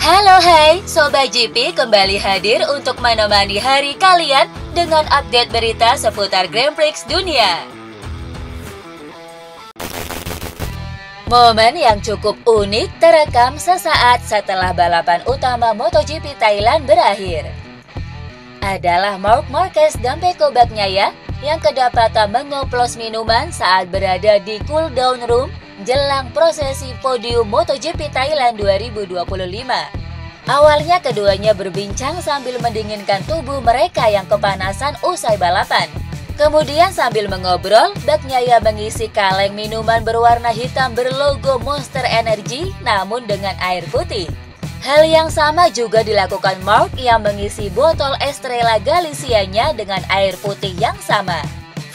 Halo hai, Sobat GP kembali hadir untuk menemani hari kalian dengan update berita seputar Grand Prix dunia. Momen yang cukup unik terekam sesaat setelah balapan utama MotoGP Thailand berakhir. Adalah Marc Marquez dan Pecco Bagnaia yang kedapatan mengoplos minuman saat berada di cooldown room jelang prosesi podium MotoGP Thailand 2025. Awalnya keduanya berbincang sambil mendinginkan tubuh mereka yang kepanasan usai balapan. Kemudian sambil mengobrol, Bagnaia mengisi kaleng minuman berwarna hitam berlogo Monster Energy namun dengan air putih. Hal yang sama juga dilakukan Marc yang mengisi botol Estrella Galicianya dengan air putih yang sama.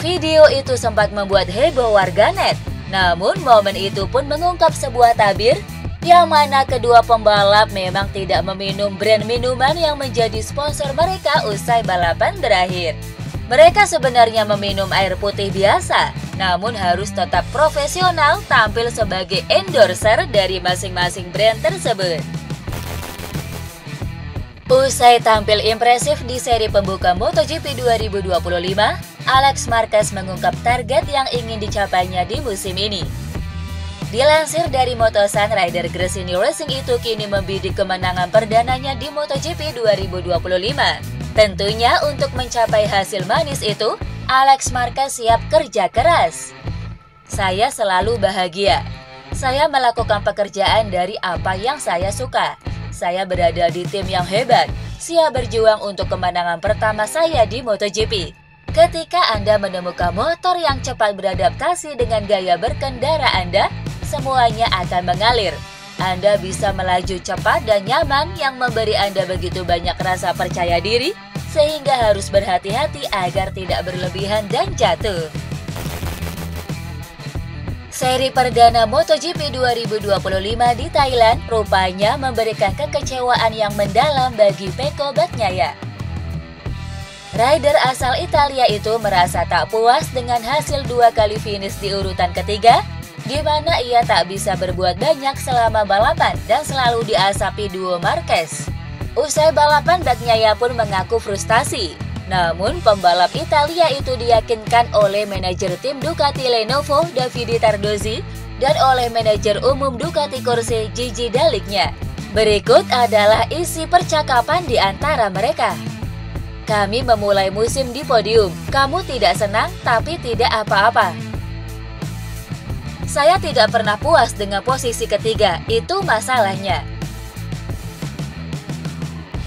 Video itu sempat membuat heboh warganet. Namun momen itu pun mengungkap sebuah tabir yang mana kedua pembalap memang tidak meminum brand minuman yang menjadi sponsor mereka usai balapan berakhir. Mereka sebenarnya meminum air putih biasa, namun harus tetap profesional tampil sebagai endorser dari masing-masing brand tersebut. Usai tampil impresif di seri pembuka MotoGP 2025, Alex Marquez mengungkap target yang ingin dicapainya di musim ini. Dilansir dari Motosan, rider Gresini Racing itu kini membidik kemenangan perdananya di MotoGP 2025. Tentunya untuk mencapai hasil manis itu, Alex Marquez siap kerja keras. Saya selalu bahagia. Saya melakukan pekerjaan dari apa yang saya suka. Saya berada di tim yang hebat, siap berjuang untuk kemenangan pertama saya di MotoGP. Ketika Anda menemukan motor yang cepat beradaptasi dengan gaya berkendara Anda, semuanya akan mengalir. Anda bisa melaju cepat dan nyaman yang memberi Anda begitu banyak rasa percaya diri, sehingga harus berhati-hati agar tidak berlebihan dan jatuh. Seri perdana MotoGP 2025 di Thailand rupanya memberikan kekecewaan yang mendalam bagi Pecco Bagnaia. Rider asal Italia itu merasa tak puas dengan hasil 2 kali finish di urutan ketiga, di mana ia tak bisa berbuat banyak selama balapan dan selalu diasapi duo Marquez. Usai balapan, Bagnaia pun mengaku frustasi. Namun, pembalap Italia itu diyakinkan oleh manajer tim Ducati Lenovo, Davide Tardozzi, dan oleh manajer umum Ducati Corse, Gigi Dalicnya. Berikut adalah isi percakapan di antara mereka. Kami memulai musim di podium. Kamu tidak senang, tapi tidak apa-apa. Saya tidak pernah puas dengan posisi ketiga, itu masalahnya.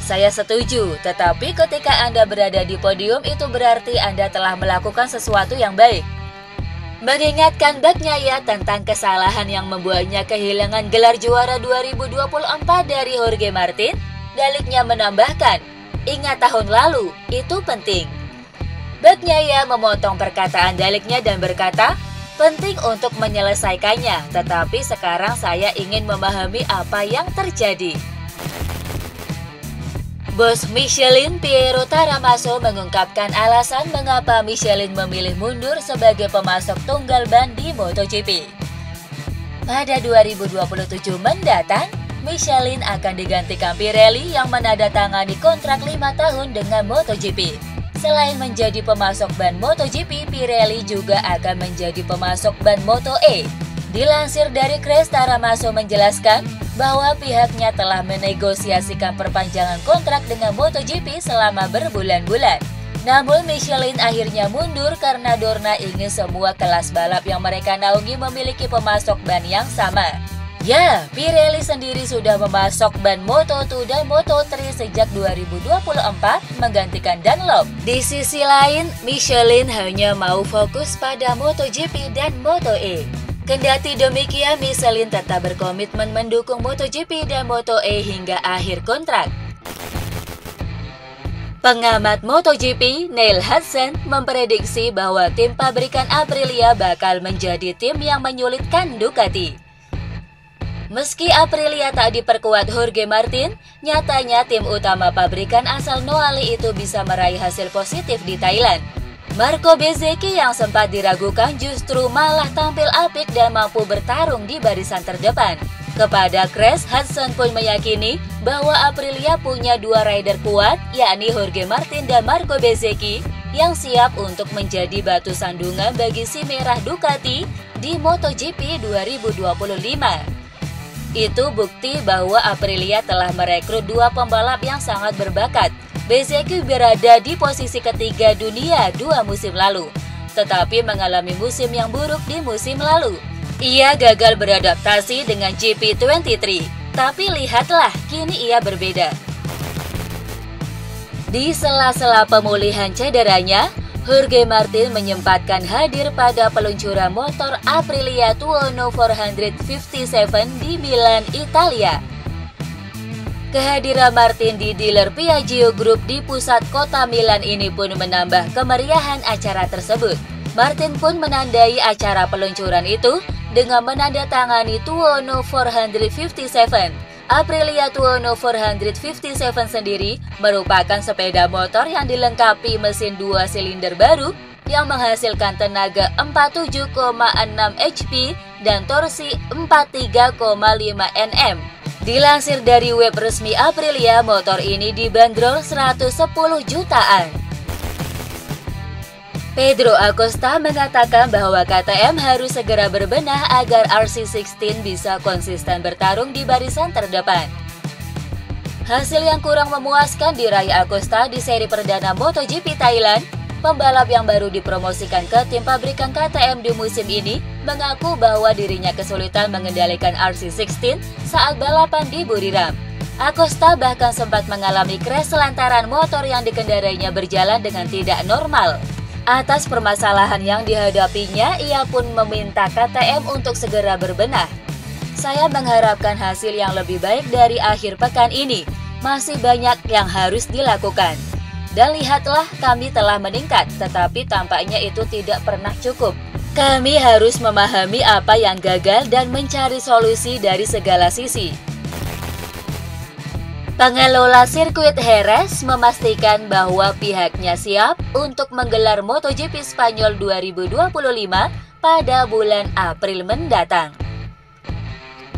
Saya setuju, tetapi ketika Anda berada di podium itu berarti Anda telah melakukan sesuatu yang baik. Mengingatkan Bagnaia tentang kesalahan yang membuatnya kehilangan gelar juara 2024 dari Jorge Martin, Dalicnya menambahkan, ingat tahun lalu, itu penting. Bagnaia memotong perkataan Dalicnya dan berkata, penting untuk menyelesaikannya, tetapi sekarang saya ingin memahami apa yang terjadi. Bos Michelin, Piero Taramaso mengungkapkan alasan mengapa Michelin memilih mundur sebagai pemasok tunggal ban di MotoGP. Pada 2027 mendatang, Michelin akan digantikan Pirelli yang menandatangani kontrak 5 tahun dengan MotoGP. Selain menjadi pemasok ban MotoGP, Pirelli juga akan menjadi pemasok ban Moto2. Dilansir dari Crash, Taramaso menjelaskan bahwa pihaknya telah menegosiasikan perpanjangan kontrak dengan MotoGP selama berbulan-bulan. Namun Michelin akhirnya mundur karena Dorna ingin semua kelas balap yang mereka naungi memiliki pemasok ban yang sama. Ya, Pirelli sendiri sudah memasok ban Moto2 dan Moto3 sejak 2024 menggantikan Dunlop. Di sisi lain, Michelin hanya mau fokus pada MotoGP dan Moto2. Kendati demikian, Michelin tetap berkomitmen mendukung MotoGP dan Moto2 hingga akhir kontrak. Pengamat MotoGP, Neil Hudson, memprediksi bahwa tim pabrikan Aprilia bakal menjadi tim yang menyulitkan Ducati. Meski Aprilia tak diperkuat Jorge Martin, nyatanya tim utama pabrikan asal Noali itu bisa meraih hasil positif di Thailand. Marco Bezzecchi yang sempat diragukan justru malah tampil apik dan mampu bertarung di barisan terdepan. Kepada Crash, Hudson pun meyakini bahwa Aprilia punya dua rider kuat, yakni Jorge Martin dan Marco Bezzecchi, yang siap untuk menjadi batu sandungan bagi si merah Ducati di MotoGP 2025. Itu bukti bahwa Aprilia telah merekrut dua pembalap yang sangat berbakat. Bezzecchi berada di posisi ketiga dunia 2 musim lalu, tetapi mengalami musim yang buruk di musim lalu. Ia gagal beradaptasi dengan GP23, tapi lihatlah, kini ia berbeda. Di sela-sela pemulihan cederanya, Jorge Martin menyempatkan hadir pada peluncuran motor Aprilia Tuono 457 di Milan, Italia. Kehadiran Martin di dealer Piaggio Group di pusat kota Milan ini pun menambah kemeriahan acara tersebut. Martin pun menandai acara peluncuran itu dengan menandatangani Tuono 457. Aprilia Tuono 457 sendiri merupakan sepeda motor yang dilengkapi mesin 2 silinder baru yang menghasilkan tenaga 47,6 HP dan torsi 43,5 Nm. Dilansir dari web resmi Aprilia, motor ini dibanderol 110 jutaan. Pedro Acosta mengatakan bahwa KTM harus segera berbenah agar RC16 bisa konsisten bertarung di barisan terdepan. Hasil yang kurang memuaskan diraih Acosta di seri perdana MotoGP Thailand. Pembalap yang baru dipromosikan ke tim pabrikan KTM di musim ini mengaku bahwa dirinya kesulitan mengendalikan RC16 saat balapan di Buriram. Acosta bahkan sempat mengalami crash lantaran motor yang dikendarainya berjalan dengan tidak normal. Atas permasalahan yang dihadapinya, ia pun meminta KTM untuk segera berbenah. Saya mengharapkan hasil yang lebih baik dari akhir pekan ini. Masih banyak yang harus dilakukan. Dan lihatlah, kami telah meningkat, tetapi tampaknya itu tidak pernah cukup. Kami harus memahami apa yang gagal dan mencari solusi dari segala sisi. Pengelola sirkuit Jerez memastikan bahwa pihaknya siap untuk menggelar MotoGP Spanyol 2025 pada bulan April mendatang.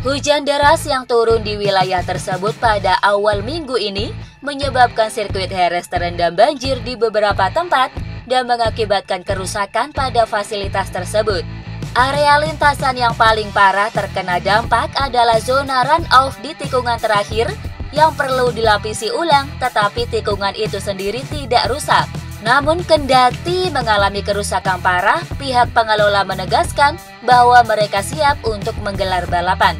Hujan deras yang turun di wilayah tersebut pada awal minggu ini menyebabkan sirkuit Jerez terendam banjir di beberapa tempat dan mengakibatkan kerusakan pada fasilitas tersebut. Area lintasan yang paling parah terkena dampak adalah zona run-off di tikungan terakhir yang perlu dilapisi ulang, tetapi tikungan itu sendiri tidak rusak. Namun kendati mengalami kerusakan parah, pihak pengelola menegaskan bahwa mereka siap untuk menggelar balapan.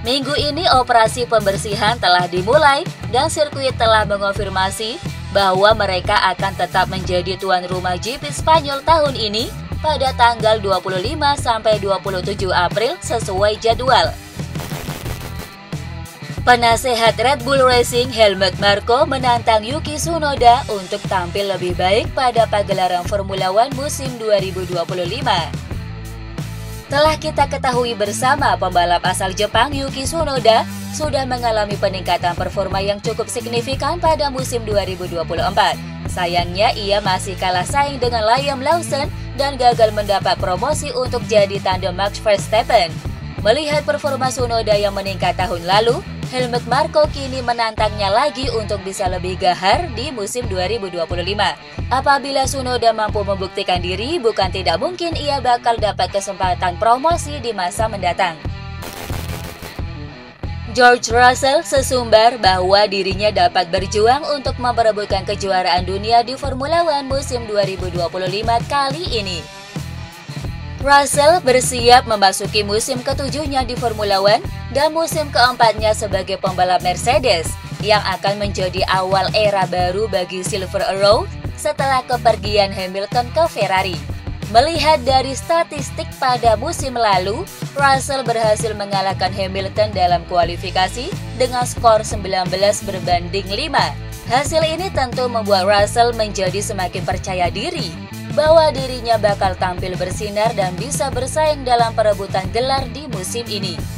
Minggu ini operasi pembersihan telah dimulai dan sirkuit telah mengonfirmasi bahwa mereka akan tetap menjadi tuan rumah GP Spanyol tahun ini pada tanggal 25–27 April sesuai jadwal. Penasehat Red Bull Racing Helmut Marko menantang Yuki Tsunoda untuk tampil lebih baik pada pagelaran Formula One musim 2025. Telah kita ketahui bersama, pembalap asal Jepang Yuki Tsunoda sudah mengalami peningkatan performa yang cukup signifikan pada musim 2024. Sayangnya ia masih kalah saing dengan Liam Lawson dan gagal mendapat promosi untuk jadi tandem Max Verstappen. Melihat performa Tsunoda yang meningkat tahun lalu, Helmut Marko kini menantangnya lagi untuk bisa lebih gahar di musim 2025. Apabila Tsunoda mampu membuktikan diri, bukan tidak mungkin ia bakal dapat kesempatan promosi di masa mendatang. George Russell sesumbar bahwa dirinya dapat berjuang untuk memperebutkan kejuaraan dunia di Formula One musim 2025 kali ini. Russell bersiap memasuki musim ketujuhnya di Formula One dan musim keempatnya sebagai pembalap Mercedes yang akan menjadi awal era baru bagi Silver Arrow setelah kepergian Hamilton ke Ferrari. Melihat dari statistik pada musim lalu, Russell berhasil mengalahkan Hamilton dalam kualifikasi dengan skor 19-5. Hasil ini tentu membuat Russell menjadi semakin percaya diri bahwa dirinya bakal tampil bersinar dan bisa bersaing dalam perebutan gelar di musim ini.